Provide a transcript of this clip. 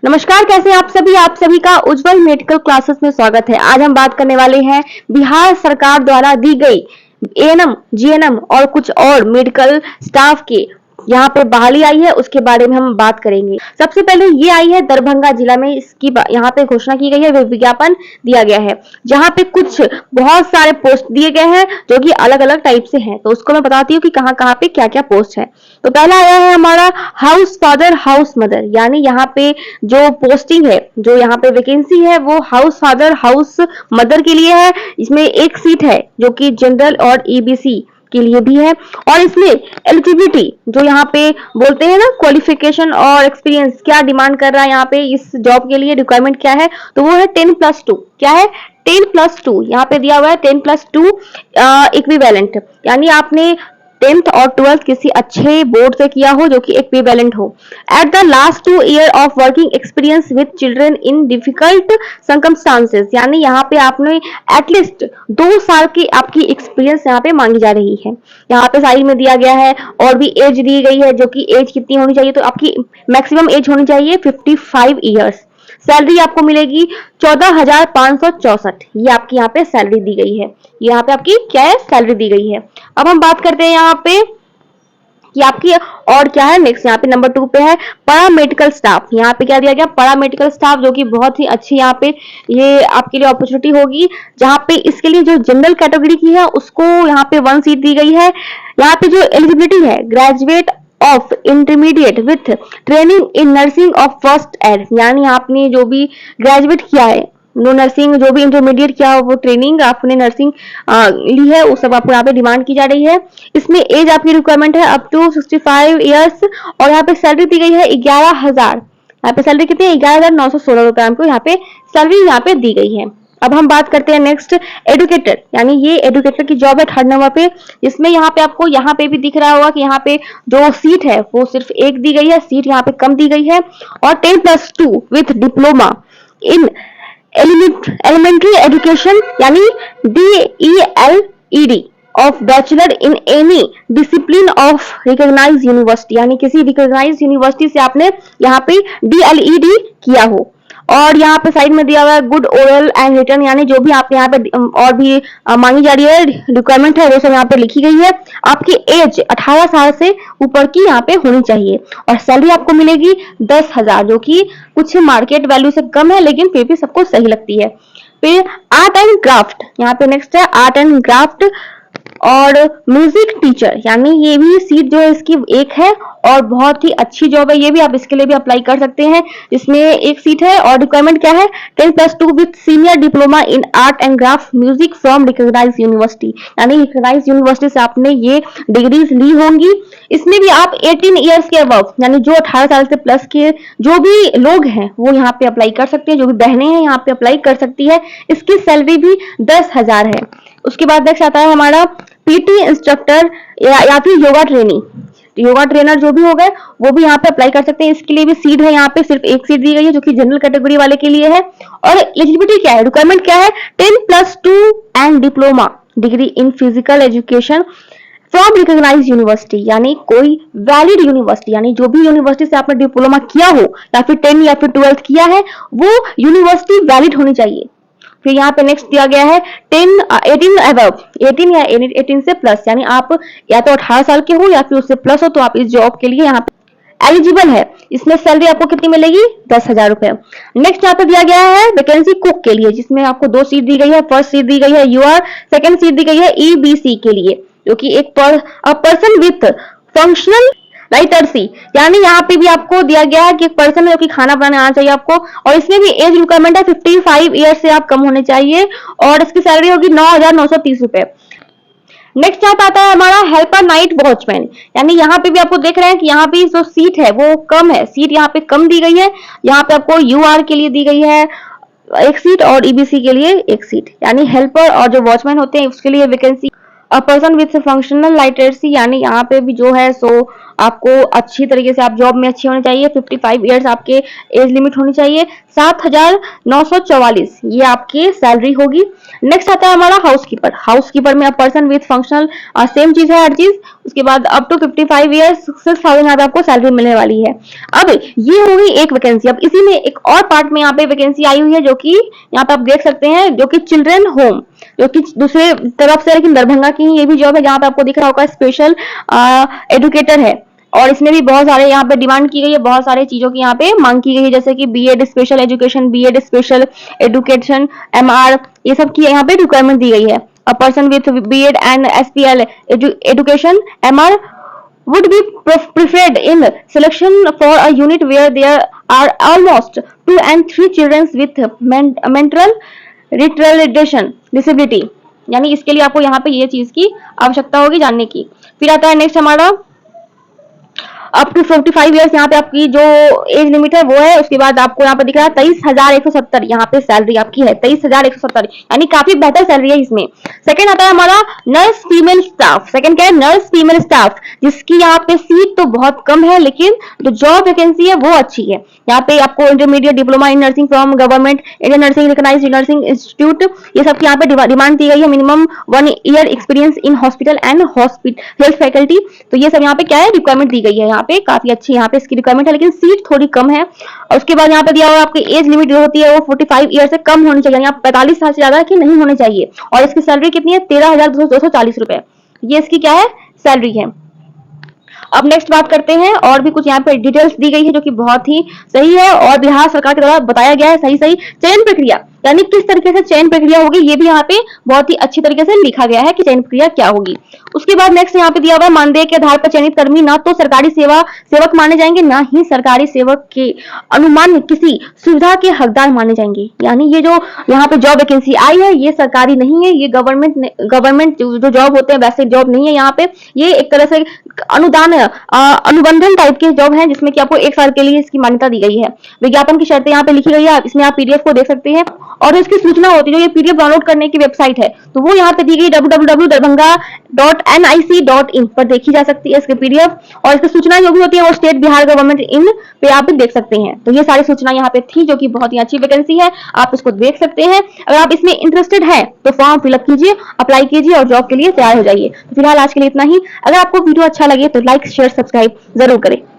नमस्कार, कैसे हैं आप सभी का उज्जवल मेडिकल क्लासेस में स्वागत है। आज हम बात करने वाले हैं बिहार सरकार द्वारा दी गई एएनएम, जीएनएम और कुछ और मेडिकल स्टाफ के यहाँ पे बहाली आई है, उसके बारे में हम बात करेंगे। सबसे पहले ये आई है दरभंगा जिला में, इसकी यहाँ पे घोषणा की गई है, विज्ञापन दिया गया है, जहाँ पे कुछ बहुत सारे पोस्ट दिए गए हैं जो कि अलग अलग टाइप से हैं। तो उसको मैं बताती हूँ कि कहाँ कहाँ पे क्या क्या पोस्ट है। तो पहला आया है हमारा हाउस फादर हाउस मदर, यानी यहाँ पे जो पोस्टिंग है, जो यहाँ पे वैकेंसी है वो हाउस फादर हाउस मदर के लिए है। इसमें एक सीट है जो कि जनरल और ईबीसी के लिए भी है। और इसमें एलिजिबिलिटी जो यहाँ पे बोलते हैं ना, क्वालिफिकेशन और एक्सपीरियंस क्या डिमांड कर रहा है यहाँ पे इस जॉब के लिए, रिक्वायरमेंट क्या है, तो वो है 10+2। क्या है? 10+2 यहाँ पे दिया हुआ है। 10+2 इक्विवेलेंट, यानी आपने 10th और 12th किसी अच्छे बोर्ड से किया हो जो कि इक्विवेलेंट हो। At the last 2 year of working experience with children in difficult circumstances, यानी यहाँ पे आपने एटलीस्ट 2 साल की आपकी एक्सपीरियंस यहाँ पे मांगी जा रही है। यहाँ पे साइड में दिया गया है और भी एज दी गई है, जो कि एज कितनी होनी चाहिए, तो आपकी मैक्सिमम एज होनी चाहिए 55 ईयर्स। सैलरी आपको मिलेगी 14,564, ये आपकी यहाँ पे सैलरी दी गई है। यहाँ पे आपकी क्या है, सैलरी दी गई है। अब हम बात करते हैं यहाँ पे कि आपकी और क्या है। नेक्स्ट यहाँ पे नंबर 2 पे है पैरामेडिकल स्टाफ। यहाँ पे क्या दिया गया, पैरामेडिकल स्टाफ, जो कि बहुत ही अच्छी यहाँ पे ये आपके लिए अपॉर्चुनिटी होगी, जहाँ पे इसके लिए जो जनरल कैटेगरी की है उसको यहाँ पे 1 सीट दी गई है। यहाँ पे जो एलिजिबिलिटी है, graduate of intermediate with training in nursing of first aid, यानी आपने जो भी ग्रेजुएट किया है, नो नर्सिंग जो भी इंटरमीडिएट किया हो, वो ट्रेनिंग आपने नर्सिंग ली है, वो सब आपको यहाँ पे डिमांड की जा रही है। इसमें एज आपकी रिक्वायरमेंट है अप टू 65 ईयर्स, और यहाँ पे सैलरी दी गई है 11,000। यहाँ पे सैलरी कितनी है, 11,916 रुपए आपको यहाँ पे सैलरी यहाँ पे दी गई है। अब हम बात करते हैं नेक्स्ट एडुकेटर, यानी ये एडुकेटर की जॉब है 3rd नंबर पे। इसमें यहाँ पे आपको यहाँ पे भी दिख रहा होगा कि यहाँ पे जो सीट है वो सिर्फ एक दी गई है, सीट यहाँ पे कम दी गई है। और 10+2 with diploma in elementary education, यानी DELED of bachelor in any discipline of recognised university, यानी किसी रिकॉग्नाइज्ड यूनिवर्सिटी से आपने यहाँ पे DLED किया हो। और यहाँ पे साइड में दिया हुआ है गुड ओरल एंड रिटर्न, यानी जो भी आप यहाँ पे और भी मांगी जा रही है, रिक्वायरमेंट है, वो सब यहाँ पे लिखी गई है। आपकी एज 18 साल से ऊपर की यहाँ पे होनी चाहिए। और सैलरी आपको मिलेगी 10,000, जो कि कुछ मार्केट वैल्यू से कम है, लेकिन फिर भी सबको सही लगती है। फिर आर्ट एंड क्राफ्ट, यहाँ पे नेक्स्ट है आर्ट एंड क्राफ्ट और म्यूजिक टीचर, यानी ये भी सीट जो है इसकी एक है और बहुत ही अच्छी जॉब है, ये भी आप इसके लिए भी अप्लाई कर सकते हैं। इसमें एक सीट है और रिक्वायरमेंट क्या है, 10+2 with senior diploma in art and craft music from recognised university, यानी रिकॉग्नाइज्ड यूनिवर्सिटी से आपने ये डिग्रीज ली होंगी। इसमें भी आप 18 ईयर्स के अबव, यानी जो 18 साल से प्लस के जो भी लोग हैं वो यहाँ पे अप्लाई कर सकते हैं, जो भी बहनें हैं यहाँ पे अप्लाई कर सकती है। इसकी सैलरी भी 10,000 है। उसके बाद नेक्स्ट आता है हमारा पीटी इंस्ट्रक्टर या फिर योगा ट्रेनिंग, योगा ट्रेनर जो भी हो गए वो भी यहाँ पे अप्लाई कर सकते हैं। इसके लिए भी सीट है, यहाँ पे सिर्फ एक सीट दी गई है, जो कि जनरल कैटेगरी वाले के लिए है। और एलिजिबिलिटी क्या है, रिक्वायरमेंट क्या है, 10+2 and diploma degree in physical education from recognised university, यानी कोई वैलिड यूनिवर्सिटी, यानी जो भी यूनिवर्सिटी से आपने डिप्लोमा किया हो या फिर 10 या फिर 12th किया है, वो यूनिवर्सिटी वैलिड होनी चाहिए। फिर यहाँ पे नेक्स्ट दिया गया है 18 अबव, 18 या 18 से प्लस, यानी आप या तो 18 साल के हो या फिर उससे प्लस हो, तो आप इस जॉब के लिए यहाँ पे एलिजिबल है। इसमें सैलरी आपको कितनी मिलेगी, 10,000 रुपए। नेक्स्ट यहाँ पे दिया गया है वैकेंसी कुक के लिए, जिसमें आपको 2 सीट दी गई है। फर्स्ट सीट दी गई है यूआर, सेकंड सीट दी गई है ईबीसी के लिए, जो कि एक पर्सन विथ फंक्शनल राइटर्सी, यानी यहाँ पे भी आपको दिया गया है कि एक पर्सन है जो कि खाना बनाने आना चाहिए आपको। और इसमें भी एज रिक्वायरमेंट है 55 ईयर से आप कम होने चाहिए, और इसकी सैलरी होगी 9,930 रुपए। नेक्स्ट यहाँ पे आता है हमारा हेल्पर नाइट वॉचमैन, यानी यहाँ पे भी आपको देख रहे हैं कि यहाँ पे जो सीट है वो कम है, सीट यहाँ पे कम दी गई है। यहाँ पे आपको यूआर के लिए दी गई है एक सीट और ईबीसी के लिए एक सीट, यानी हेल्पर और जो वॉचमैन होते हैं उसके लिए vacancy a person with functional literacy, यानी यहाँ पे भी जो है सो आपको अच्छी तरीके से आप जॉब में अच्छे होने चाहिए। 55 ईयर्स आपके एज लिमिट होनी चाहिए। 7,944 ये आपकी सैलरी होगी। नेक्स्ट आता है हमारा हाउसकीपर। हाउसकीपर में अ पर्सन विथ फंक्शनल, सेम चीज है हर चीज। उसके बाद अप टू 55 ईयर्स 6,000 यहाँ पे आपको सैलरी मिलने वाली है। अब ये हो गई एक वैकेंसी। अब इसी में एक और पार्ट में यहाँ पे वैकेंसी आई हुई है, जो कि यहाँ पे आप देख सकते हैं, जो कि चिल्ड्रन होम, जो कि दूसरे तरफ से, लेकिन दरभंगा की ही ये भी जॉब है, जहाँ पे आपको दिख रहा होगा स्पेशल एडुकेटर है। और इसमें भी बहुत सारे यहाँ पे डिमांड की गई है, बहुत सारे चीजों की यहाँ पे मांग की गई है, जैसे कि BEd special education, BEd special education, MR, ये सब की यहाँ पे रिक्वायरमेंट दी गई है। A person with BEd and SPL education, MR would be preferred in selection for a unit where there are almost 2 and 3 children with mental retardation disability। यानी इसके लिए आपको यहाँ पे ये चीज की आवश्यकता होगी जानने की। फिर आता है नेक्स्ट हमारा अप टू 45 ईयर्स, यहाँ पे आपकी जो एज लिमिट है वो है। उसके बाद आपको यहाँ पे दिख रहा है 23,170 यहाँ पे सैलरी आपकी है, 23,170, यानी काफी बेहतर सैलरी है इसमें। सेकंड आता है हमारा नर्स फीमेल स्टाफ। सेकंड क्या है? नर्स फीमेल स्टाफ, जिसकी यहाँ पे सीट तो बहुत कम है, लेकिन जो जॉब वैकेंसी है वो अच्छी है। यहाँ पे आपको intermediate diploma in nursing from government Indian nursing recognised nursing institute, ये सब की यहाँ पे डिमांड दी गई है। Minimum 1 year experience in hospital and health faculty, तो ये सब यहाँ पे क्या है, रिक्वायरमेंट दी गई है। यहाँ पे काफी अच्छी यहाँ पे इसकी रिक्वायरमेंट है, लेकिन सीट थोड़ी कम है। और उसके बाद यहाँ पे दिया हुआ आपकी एज लिमिट जो होती है वो 45 ईयर से कम होनी चाहिए, यानी 45 साल से ज्यादा की नहीं होने चाहिए। और इसकी सैलरी कितनी है? 13,240 रुपए, ये इसकी क्या है, सैलरी है। अब नेक्स्ट बात करते हैं, और भी कुछ यहाँ पे डिटेल्स दी गई है जो कि बहुत ही सही है और बिहार सरकार के द्वारा बताया गया है सही सही। चयन प्रक्रिया, यानी किस तरीके से चयन प्रक्रिया होगी, ये भी यहाँ पे बहुत ही अच्छी तरीके से लिखा गया है कि चयन प्रक्रिया क्या होगी। उसके बाद नेक्स्ट यहाँ पे दिया हुआ है, मानदेय के आधार पर चयनित कर्मी ना तो सरकारी सेवक माने जाएंगे, ना ही सरकारी सेवक के अनुमान किसी सुविधा के हकदार माने जाएंगे। यानी ये जो यहाँ पे जॉब वैकेंसी आई है ये सरकारी नहीं है, ये गवर्नमेंट जो जॉब होते हैं वैसे जॉब नहीं है। यहाँ पे ये एक तरह से अनुदान अनुबंधन टाइप के जॉब है, जिसमें कि आपको 1 साल के लिए इसकी मान्यता दी गई है। विज्ञापन की शर्तें यहाँ पे लिखी गई है, इसमें आप पीडीएफ को देख सकते हैं। और इसकी सूचना होती है, जो ये पीडीएफ डाउनलोड करने की वेबसाइट है, तो वो यहाँ पे दी गई www.darbhanga.nic.in पर देखी जा सकती है इसकी पीडीएफ। और इसकी सूचना जो भी होती है वो स्टेट बिहार गवर्नमेंट इन पे आप भी देख सकते हैं। तो ये सारी सूचना यहाँ पे थी, जो कि बहुत ही अच्छी वैकेंसी है, आप इसको देख सकते हैं। अगर आप इसमें इंटरेस्टेड है तो फॉर्म फिलअप कीजिए, अप्लाई कीजिए और जॉब के लिए तैयार हो जाइए। तो फिलहाल आज के लिए इतना ही। अगर आपको वीडियो अच्छा लगे तो लाइक शेयर सब्सक्राइब जरूर करें।